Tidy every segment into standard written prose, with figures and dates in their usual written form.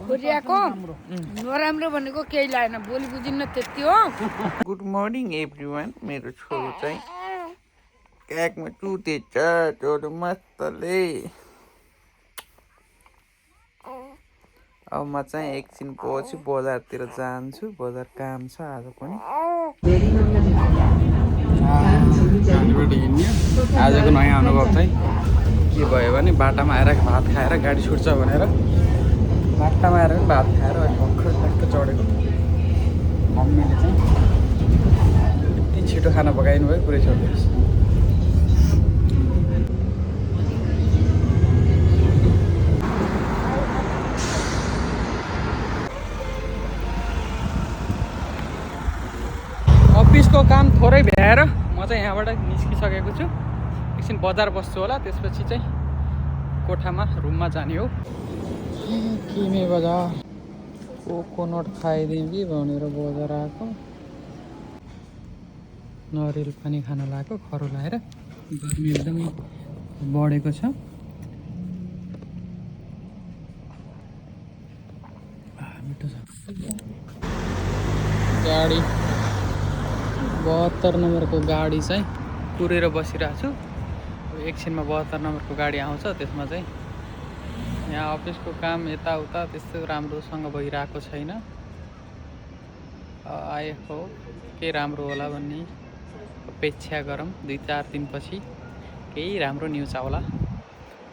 कोरियाको नराम्रो भनेको केही लागेन बोली बुझिन्न त्यति हो गुड मर्निङ एभ्रिवान मेरो छोरो चाहिँ क्याकमा टुटेछ छोरो मस्तले अब म चाहिँ एकछिन पछि बजारतिर जान्छु बजार काम छ आज पनि आजको नयाँ अनुभव चाहिँ के भयो भने बाटामा आएर भात खाएर गाडी छुट्छ भनेर बाटामा आएर पनि भात खाएर अनि भर्खर ट्याक्क चढेको मम्मीले चाहिँ यति छिटो खाना पकाइनु भयो पुरै छोड्दैछ अफिसको काम थोरै भ्याएर म चाहिँ यहाँबाट निस्किसकेको छु एकछिन बजार बस्छु होला त्यसपछि चाहिँ कोठामा रुममा जाने हो किमे बजार कोकोनट खाइदिउँ कि भनेर बजार आएको नरिवल पानी खान लगाएको खरो लगाएर गर्मी एकदमै बढेको छ मिठो छ गाडी 72 नम्बरको गाडी चाहिँ कुरेर बसिरहेको छु एकछिनमा 72 नम्बरको गाडी आउँछ त्यसमा चाहिँ यहाँ अफिसको काम यताउता त्यस्तो राम्रोसँग भइरहेको छैन आई होप केही राम्रो होला भन्ने अपेक्षा गरौँ 2-4 दिनपछि केही राम्रो न्युज आउला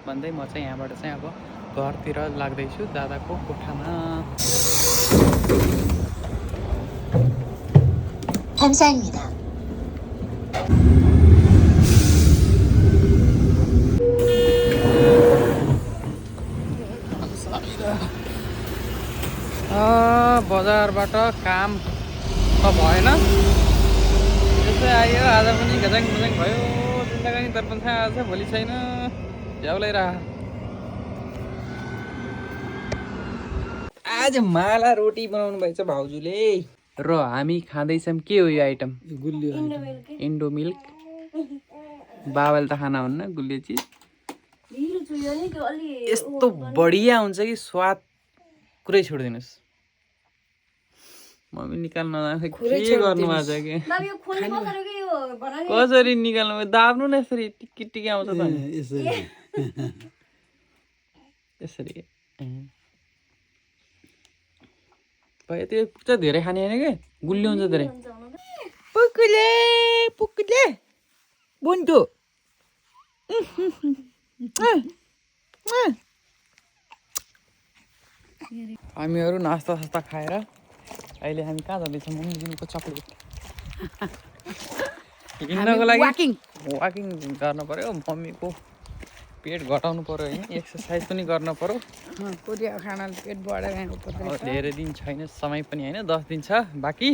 भन्दै म चाहिँ यहाँबाट चाहिँ अब घरतिर लाग्दैछु दादाको कोठामा 감사합니다. बजारबाट काम त भएन त्यसै आयो आज पनि गजाङ मजाङ भयो जिन्दगानी दर्पण छ आज भोलि छैन झ्याउलाइरह आज माला रोटी बनाउनु भएछ भाउजूले र हामी खाँदैछौँ के हो यो आइटम गुलियो इन्डो मिल्क बाबाले त खाना हुन्न गुलियो चिज यस्तो बढिया हुन्छ कि स्वाद कुरै छोडिदिनुहोस् मम्मी निकाल्न के गर्नु आज के कसरी निकाल्नु दाब्नु न यसरी टिकी टिकी आउँछ त यसरी त्यो पुग्छ धेरै खाने होइन कि गुलियो हुन्छ धेरै पुकुले पुकुले बुन्टु हामीहरू नास्ता सास्ता खाएर अहिले हामी कहाँ जाँदैछौँ मम्मीको चक्लेट हिँड्नको लागि वाकिङ गर्न पर्यो मम्मीको पेट घटाउनु पर्यो होइन एक्सर्साइज पनि गर्न पर्यो कोरिया खानाले पेट बढाएर धेरै दिन छैन समय पनि होइन 10 दिन छ बाँकी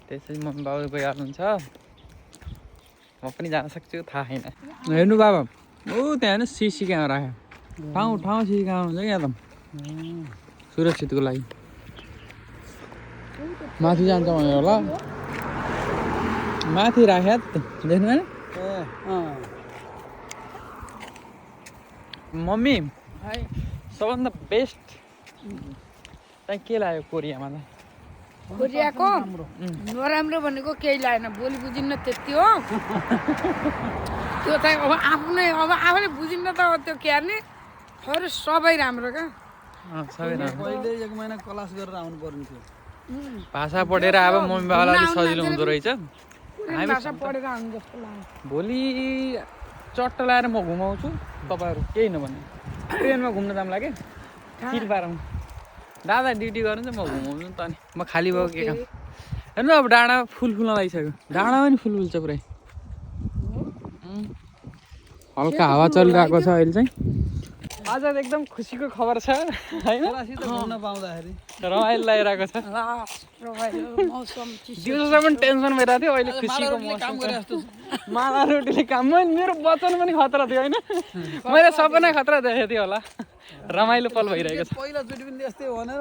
त्यसै मम्मी बाबा गइहाल्नुहुन्छ म पनि जान सक्छु थाहा छैन हेर्नु बाबा ऊ त्यहाँ हेर्नु सिसी कहाँ राख्यो ठाउँ सिसी कहाँ हुन्छ क्या एकदम सुरक्षितको लागि माथि जान्छ भनेर होला माथि राख्या देख्नु होइन मम्मी सबभन्दा बेस्ट चाहिँ के लाग्यो कोरियामा त कोरियाको नराम्रो भनेको केही लागेन बोली बुझिन्न त्यति हो त्यो चाहिँ अब आफूले बुझिन्न त त्यो के हाल्ने अरू सबै राम्रो क्या सबै राम्रो पहिले 1 महिना क्लास गरेर आउनु पर्ने थियो भाषा पढेर अब मम्मी बाबालाई अलिक सजिलो हुँदो रहेछ भाषा पढेर आउनु जस्तो लाग्यो भोलि चट्ट लाएर म घुमाउँछु तपाईँहरू केही नभन्ने ट्रेनमा घुम्न जाम लाग्यो चिर पाराउनु दादा ड्युटी गर्नु चाहिँ म घुमाउँछु नि त अनि म खाली भएको के काम हेर्नु अब डाँडा फुल फुल्न लागिसक्यो डाँडा पनि फुल फुल्छ पुरै हल्का हावा चलिरहेको छ अहिले चाहिँ आज एकदम खुसीको खबर छ होइन घुम्न पाउँदाखेरि रमाइलो लागिरहेको छ दिउँसोसम्म टेन्सन भइरहेको थियो अहिले खुसीको काम गरे जस्तो माला रोटीले काम मेरो वचन पनि खतरा थियो होइन मैले सपना खतरा देखेको थिएँ होला रमाइलो पल भइरहेको छ पहिलाचोटि पनि यस्तै भनेर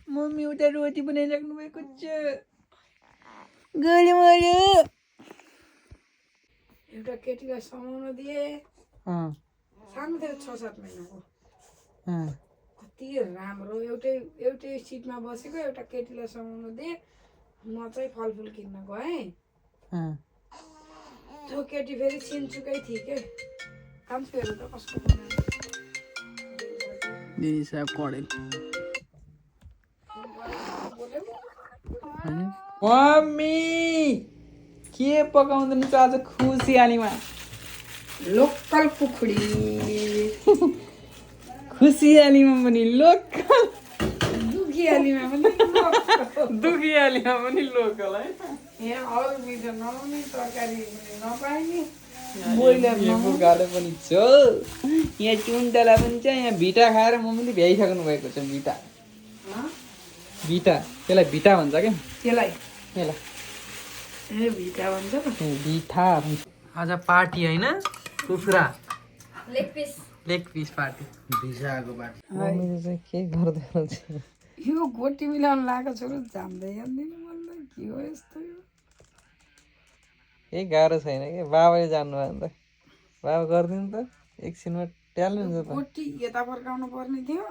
मम्मी उता रोटी बनाइराख्नु भएको छ गरे मैले एउटा केटीलाई समाउन दिए सानो थियो 6-7 महिनाको कति राम्रो एउटै सिटमा बसेको एउटा केटीलाई समाउन दिए म चाहिँ फलफुल किन्न गएँ त्यो केटी फेरि सिन्चुकै थिए के कान्छुहरू त कसको दिदी साहब कडेल मम्मी के पकाउँदैछ आज खुसियालीमा लोकल पुखुडी खुसियालीमा पनि लोकल दुखियालीमा पनि दुखियालीमा पनि लोकल है यहाँ अरू मिठो नहुने तरकारी नपाइने गाह्रो पनि छ यहाँ टिउन्टाला पनि छ यहाँ भिटा खाएर मम्मीले भ्याइसक्नु भएको छ भिटा त्यसलाई भिटा भन्छ क्या त्यसलाई यसलाई ए भिटा भन्छ भिटा आज पार्टी होइन कुखुरा लेग पिस पार्टी भिसाको बाटो मम्मीले चाहिँ के गर्दै हुन्छ यो गोटी मिलाउनु लगाएको छोरो जान्दै जान्दैन मलाई के हो यस्तो यो केही गाह्रो छैन कि बाबाले जान्नुभयो नि त बाबा गरिदिनु त एकछिनमा ट्याल्नु हुन्छ त गोटी यता फर्काउनु पर्ने थियो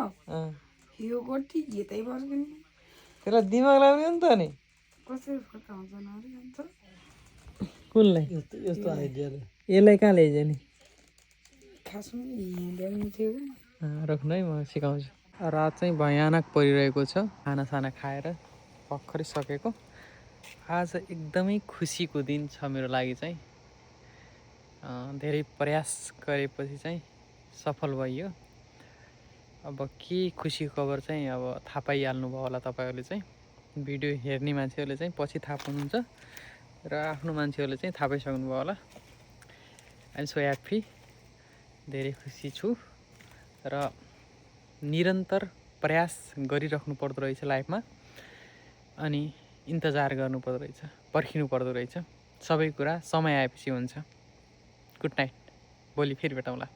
यो गोटी यतै फर्किने त्यसलाई दिमाग लाग्यो नि त नि कसरी फर्काउँछन् अरे अन्त कुनलाई यस्तो आइडियाले यसलाई कहाँ ल्याइजाने खासमा यहाँ ल्याउनु थियो राख्नु है म सिकाउँछु रात चाहिँ भयानक परिरहेको छ खानासाना खाएर भर्खरै सकेको आज एकदमै खुसीको दिन छ मेरो लागि चाहिँ धेरै प्रयास गरेपछि चाहिँ सफल भइयो अब के खुसीको खबर चाहिँ अब थाहा पाइहाल्नु भयो होला तपाईँहरूले चाहिँ भिडियो हेर्ने मान्छेहरूले चाहिँ पछि थाहा पाउनुहुन्छ र आफ्नो मान्छेहरूले चाहिँ थाहा पाइसक्नु भयो होला आइएम सो ह्याप्पी धेरै खुसी छु र निरन्तर प्रयास गरिराख्नु पर्दो रहेछ लाइफमा अनि इन्तजार गर्नुपर्दो रहेछ पर्खिनु पर्दो रहेछ सबै कुरा समय आएपछि हुन्छ गुड नाइट भोलि फेरि भेटौँला